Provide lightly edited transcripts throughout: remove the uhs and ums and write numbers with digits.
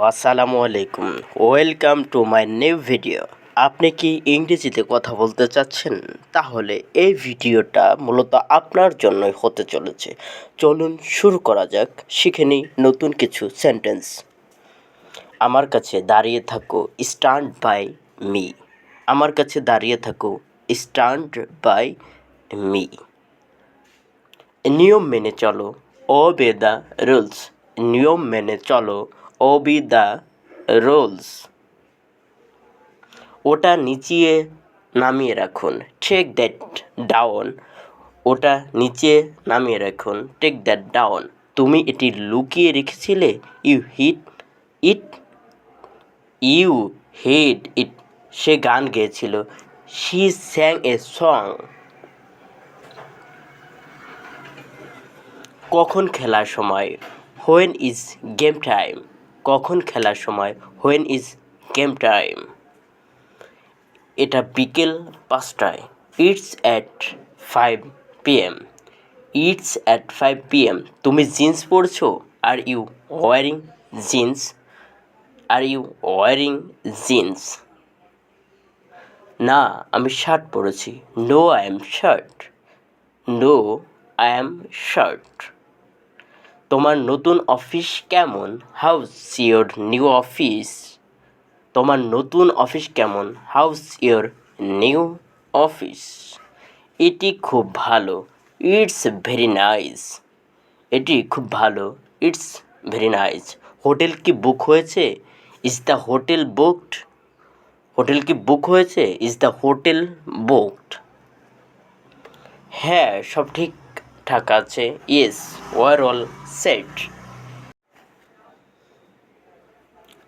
আসসালামু আলাইকুম, welcome to my new video. আপনি কি ইংরেজিতে কথা বলতে চাচ্ছেন? তাহলে এই ভিডিওটা মূলত আপনার জন্যই হতে চলেছে। চলুন শুরু করা যাক, শিখে নিই নতুন কিছু সেন্টেন্স। আমার কাছে দাঁড়িয়ে থাকো, স্ট্যান্ড বাই মি। আমার কাছে দাঁড়িয়ে থাকো, স্ট্যান্ড বাই মি। নিয়ম মেনে চলো, ওবে দ্য রুলস। নিয়ম মেনে চলো, ওবে দ্য রুলস। ওটা নিচে নামিয়ে রাখুন, টেক দ্যাট ডাউন। ওটা নিচে নামিয়ে রাখুন, টেক দ্যাট ডাউন। তুমি এটি লুকিয়ে রেখেছিলে, ইউ হিড ইট। ইউ হিড ইট। সে গান গেয়েছিল, শি স্যাং এ সং। কখন খেলার সময়, হোয়েন ইজ গেম টাইম। কখন খেলার সময়, হোয়েন ইজ গেম টাইম। এটা বিকেল 5টায়, it's at 5 PM। It's at 5 PM। তুমি jeans পরছো, are you wiring jeans. Are you wiring jeans. না, আমি শার্ট পরেছি, no I am shirt. No I am shirt. তোমার নতুন অফিস কেমন, হাউস ইয়োর নিউ অফিস। তোমার নতুন অফিস কেমন, হাউস ইয়োর নিউ অফিস। এটি খুব ভালো, ইটস ভেরি নাইস। এটি খুব ভালো, ইটস ভেরি নাইস। হোটেল কি বুক হয়েছে, is the hotel booked. Hotel কি বুক হয়েছে, ইজ দ্য হোটেল বুকড। হ্যাঁ, সব ঠিকঠাক আছে, ইয়েস ওয়ার অল সেট।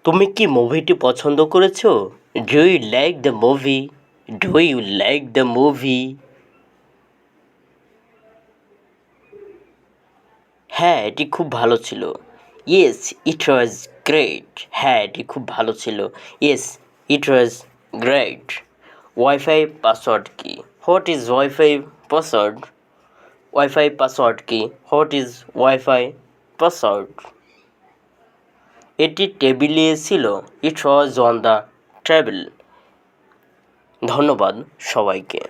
তুমি কি মুভিটি পছন্দ করেছো, do you like the movie. Do you like the movie. হ্যাঁ, এটি খুব ভালো ছিল, ইয়েস ইট ওয়াজ গ্রেট। হ্যাঁ, এটি খুব ভালো ছিল, yes it was great. Wifi password কি, what is wifi password. Wifi password কি, হোয়াট ইজ ওয়াইফাই পাসওয়ার্ড। এটি টেবিলে ছিল, it was on the table. ধন্যবাদ সবাইকে।